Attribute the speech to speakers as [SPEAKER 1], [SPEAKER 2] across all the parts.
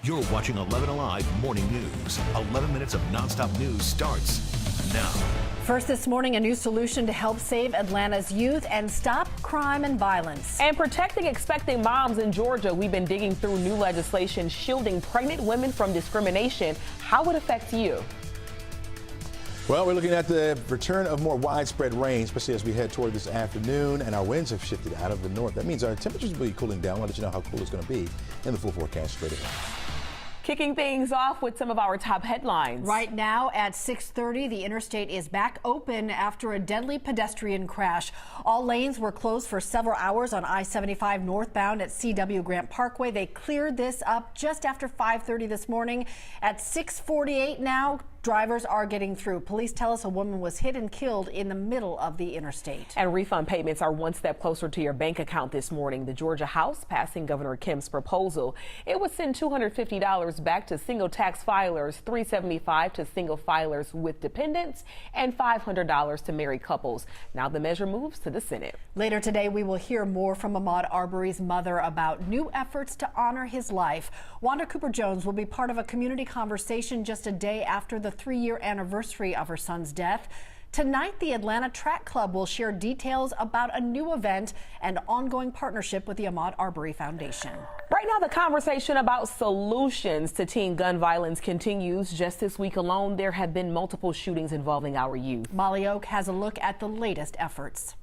[SPEAKER 1] You're watching 11 Alive Morning News. 11 minutes of nonstop news starts now.
[SPEAKER 2] First this morning, a new solution to help save Atlanta's youth and stop crime and violence.
[SPEAKER 3] And protecting expecting moms in Georgia, we've been digging through new legislation shielding pregnant women from discrimination. How it affects you.
[SPEAKER 4] Well, we're looking at the return of more widespread rain, especially as we head toward this afternoon, and our winds have shifted out of the north. That means our temperatures will be cooling down. I'll let you know how cool it's going to be in the full forecast straight ahead.
[SPEAKER 3] Kicking things off with some of our top headlines.
[SPEAKER 2] Right now at 6:30, the interstate is back open after a deadly pedestrian crash. All lanes were closed for several hours on I-75 northbound at CW Grant Parkway. They cleared this up just after 5:30 this morning. At 6:48 now, drivers are getting through. Police tell us a woman was hit and killed in the middle of the interstate.
[SPEAKER 3] And refund payments are one step closer to your bank account this morning. The Georgia House passing Governor Kemp's proposal. It would send $250 back to single tax filers, $375 to single filers with dependents, and $500 to married couples. Now the measure moves to the Senate.
[SPEAKER 2] Later today, we will hear more from Ahmaud Arbery's mother about new efforts to honor his life. Wanda Cooper Jones will be part of a community conversation just a day after the 3-year anniversary of her son's death. Tonight, the Atlanta Track Club will share details about a new event and ongoing partnership with the Ahmaud Arbery Foundation.
[SPEAKER 3] Right now, the conversation about solutions to teen gun violence continues. Just this week alone, there have been multiple shootings involving our youth.
[SPEAKER 2] Molly Oak has a look at the latest efforts.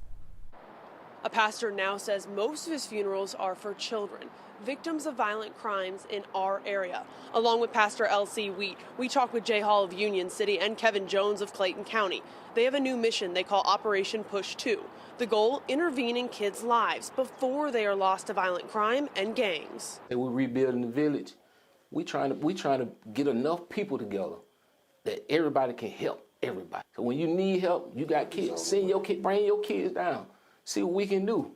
[SPEAKER 5] A pastor now says most of his funerals are for children, victims of violent crimes in our area. Along with Pastor L.C. Wheat, we talked with Jay Hall of Union City and Kevin Jones of Clayton County. They have a new mission they call Operation Push 2. The goal, intervene in kids' lives before they are lost to violent crime and gangs.
[SPEAKER 6] We're rebuilding the village. We trying to get enough people together that everybody can help everybody. So when you need help, you got kids. Send your kid, bring your kids down. See what we can do.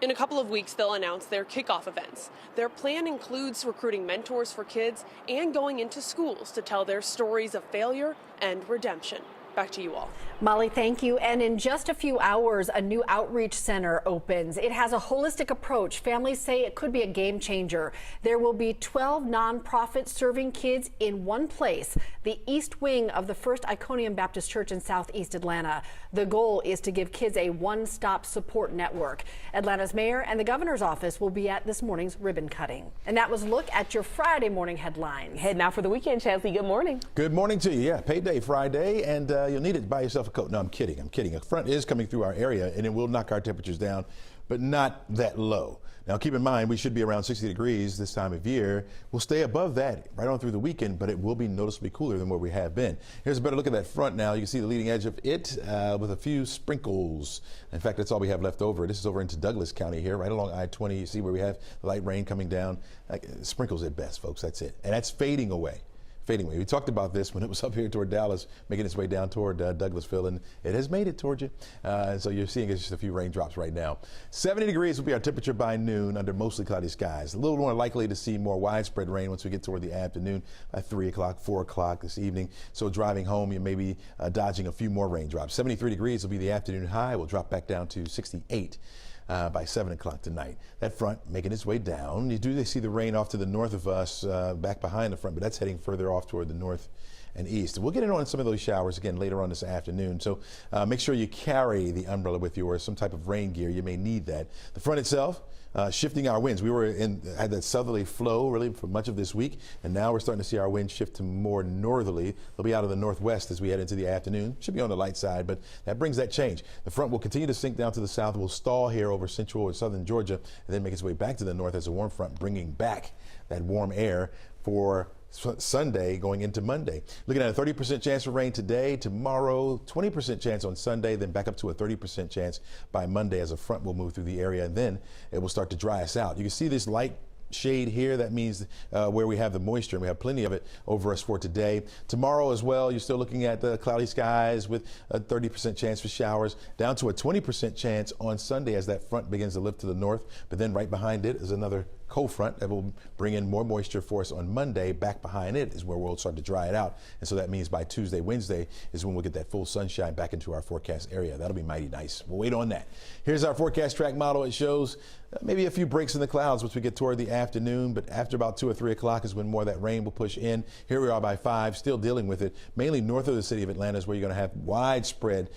[SPEAKER 5] In a couple of weeks, they'll announce their kickoff events. Their plan includes recruiting mentors for kids and going into schools to tell their stories of failure and redemption. Back to you all.
[SPEAKER 2] Molly, thank you. And in just a few hours, a new outreach center opens. It has a holistic approach. Families say it could be a game changer. There will be 12 nonprofits serving kids in one place, the east wing of the First Iconium Baptist Church in Southeast Atlanta. The goal is to give kids a one-stop support network. Atlanta's mayor and the governor's office will be at this morning's ribbon cutting. And that was a look at your Friday morning headlines.
[SPEAKER 3] Heading out for the weekend, Chelsea. Good morning.
[SPEAKER 4] Good morning to you. Yeah, payday Friday, and you'll need it to buy yourself a coat. No, I'm kidding. A front is coming through our area, and it will knock our temperatures down, but not that low. Now, keep in mind, we should be around 60 degrees this time of year. We'll stay above that right on through the weekend, but it will be noticeably cooler than where we have been. Here's a better look at that front now. You can see the leading edge of it with a few sprinkles. In fact, that's all we have left over. This is over into Douglas County here, right along I-20. You see where we have light rain coming down. Sprinkles at best, folks. That's it. And that's fading away. We talked about this when it was up here toward Dallas, making its way down toward Douglasville, and it has made it toward you. And so you're seeing just a few raindrops right now. 70 degrees will be our temperature by noon under mostly cloudy skies. A little more likely to see more widespread rain once we get toward the afternoon by 3 o'clock, 4 o'clock this evening. So driving home, you may be dodging a few more raindrops. 73 degrees will be the afternoon high. We'll drop back down to 68. By 7 o'clock tonight. That front making its way down. You do see the rain off to the north of us, back behind the front, but that's heading further off toward the north and east. We'll get in on some of those showers again later on this afternoon. So make sure you carry the umbrella with you or some type of rain gear. You may need that. The front itself, shifting our winds. We had that southerly flow really for much of this week, and now we're starting to see our winds shift to more northerly. They'll be out of the northwest as we head into the afternoon. Should be on the light side, but that brings that change. The front will continue to sink down to the south. We'll stall here over central or southern Georgia, and then make its way back to the north as a warm front, bringing back that warm air for Sunday going into Monday. Looking at a 30% chance for rain today, tomorrow 20% chance on Sunday, then back up to a 30% chance by Monday as a front will move through the area, and then it will start to dry us out. You can see this light shade here. That means where we have the moisture, and we have plenty of it over us for today. Tomorrow as well, you're still looking at cloudy skies with a 30% chance for showers, down to a 20% chance on Sunday as that front begins to lift to the north, but then right behind it is another cold front that will bring in more moisture for us on Monday. Back behind it is where we'll start to dry it out. And so that means by Tuesday, Wednesday is when we'll get that full sunshine back into our forecast area. That'll be mighty nice. We'll wait on that. Here's our forecast track model. It shows maybe a few breaks in the clouds once we get toward the afternoon, but after about 2 or 3 o'clock is when more of that rain will push in. Here we are by 5, still dealing with it. Mainly north of the city of Atlanta is where you're going to have widespread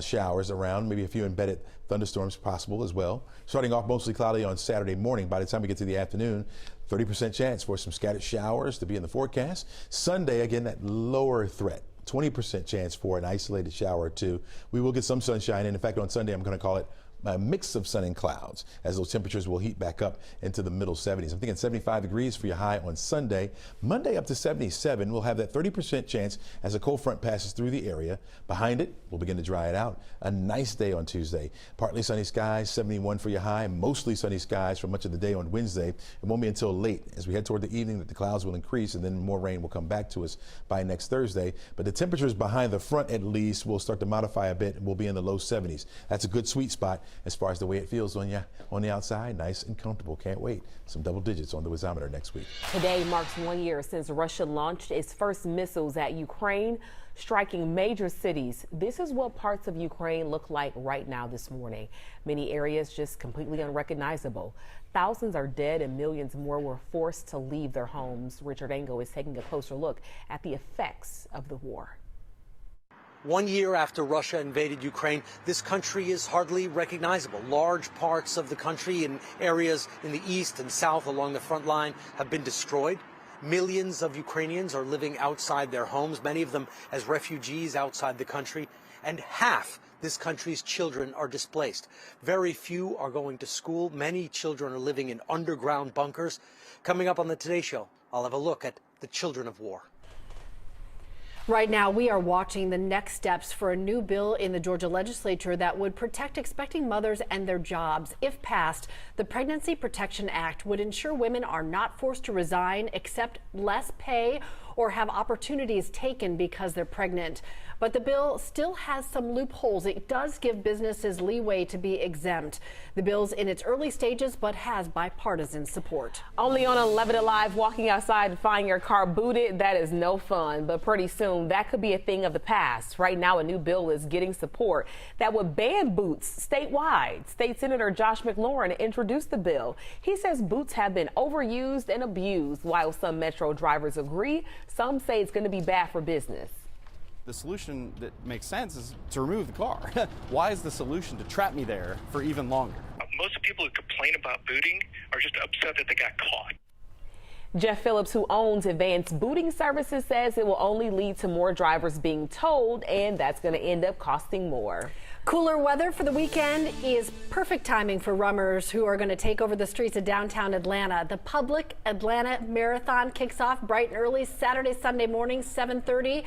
[SPEAKER 4] showers around, maybe a few embedded thunderstorms possible as well. Starting off mostly cloudy on Saturday morning. By the time we get to the afternoon, 30% chance for some scattered showers to be in the forecast. Sunday, again, that lower threat. 20% chance for an isolated shower or two. We will get some sunshine, and in fact, on Sunday, I'm going to call it a mix of sun and clouds as those temperatures will heat back up into the middle 70s. I'm thinking 75 degrees for your high on Sunday. Monday up to 77. We'll have that 30% chance as a cold front passes through the area. Behind it, we'll begin to dry it out. A nice day on Tuesday. Partly sunny skies, 71 for your high. Mostly sunny skies for much of the day on Wednesday. It won't be until late as we head toward the evening that the clouds will increase and then more rain will come back to us by next Thursday. But the temperatures behind the front at least will start to modify a bit and we'll be in the low 70s. That's a good sweet spot as far as the way it feels on the outside. Nice and comfortable. Can't wait. Some double digits on the wazometer next week.
[SPEAKER 3] Today marks 1 year since Russia launched its first missiles at Ukraine, striking major cities. This is what parts of Ukraine look like right now this morning. Many areas just completely unrecognizable. Thousands are dead and millions more were forced to leave their homes. Richard Engel is taking a closer look at the effects of the war.
[SPEAKER 7] 1 year after Russia invaded Ukraine, this country is hardly recognizable. Large parts of the country in areas in the east and south along the front line have been destroyed. Millions of Ukrainians are living outside their homes, many of them as refugees outside the country, and half this country's children are displaced. Very few are going to school. Many children are living in underground bunkers. Coming up on the Today Show, I'll have a look at the children of war.
[SPEAKER 2] Right now, we are watching the next steps for a new bill in the Georgia legislature that would protect expecting mothers and their jobs. If passed, the Pregnancy Protection Act would ensure women are not forced to resign, accept less pay, or have opportunities taken because they're pregnant. But the bill still has some loopholes. It does give businesses leeway to be exempt. The bill's in its early stages, but has bipartisan support.
[SPEAKER 3] Only on 11 Alive, walking outside and finding your car booted, that is no fun. But pretty soon, that could be a thing of the past. Right now, a new bill is getting support that would ban boots statewide. State Senator Josh McLaurin introduced the bill. He says boots have been overused and abused. While some Metro drivers agree, some say it's going to be bad for business.
[SPEAKER 8] The solution that makes sense is to remove the car. Why is the solution to trap me there for even longer?
[SPEAKER 9] Most people who complain about booting are just upset that they got caught.
[SPEAKER 3] Jeff Phillips, who owns Advanced Booting Services, says it will only lead to more drivers being towed, and that's going to end up costing more.
[SPEAKER 2] Cooler weather for the weekend is perfect timing for runners who are going to take over the streets of downtown Atlanta. The Public Atlanta Marathon kicks off bright and early Saturday, Sunday morning, 7:30.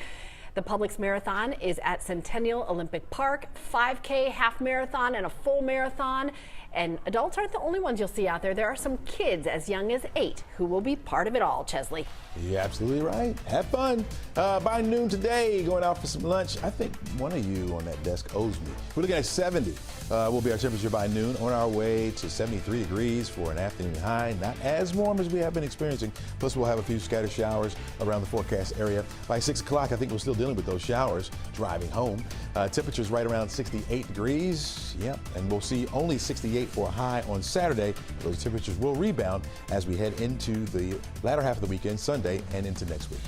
[SPEAKER 2] The Publix Marathon is at Centennial Olympic Park, 5K, half marathon, and a full marathon. And adults aren't the only ones you'll see out there. There are some kids as young as 8 who will be part of it all, Chesley.
[SPEAKER 4] You're absolutely right. Have fun. By noon today, going out for some lunch. I think one of you on that desk owes me. We're looking at 70. Will be our temperature by noon, on our way to 73 degrees for an afternoon high. Not as warm as we have been experiencing. Plus, we'll have a few scattered showers around the forecast area. By 6 o'clock, I think we're still dealing with those showers driving home. Temperatures right around 68 degrees. Yep, and we'll see only 68 for a high on Saturday. Those temperatures will rebound as we head into the latter half of the weekend, Sunday, and into next week.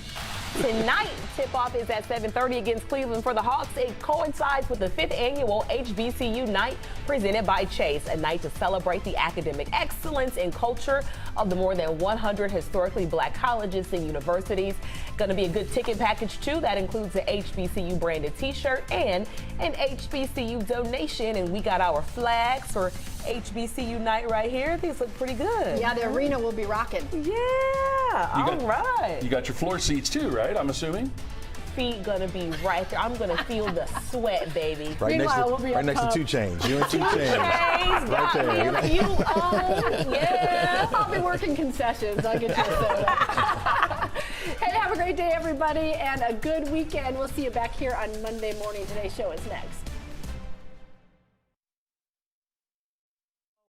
[SPEAKER 3] Tonight, tip-off is at 7:30 against Cleveland for the Hawks. It coincides with the 5th annual HBCU night presented by Chase, a night to celebrate the academic excellence and culture of the more than 100 historically black colleges and universities. Going to be a good ticket package, too. That includes an HBCU branded t-shirt and an HBCU donation. And we got our flags for HBCU night right here. These look pretty good.
[SPEAKER 2] Yeah, the arena will be rocking.
[SPEAKER 3] Yeah, all right.
[SPEAKER 10] You got your floor seats too, right? I'm assuming.
[SPEAKER 3] Feet gonna be right there. I'm gonna feel the sweat, baby.
[SPEAKER 4] Right next to 2 Chainz. You and 2 Chainz. Right there.
[SPEAKER 3] You own, yeah.
[SPEAKER 2] I'll be working concessions. I'll get you a soda. Hey, have a great day, everybody, and a good weekend. We'll see you back here on Monday morning. Today's show is next.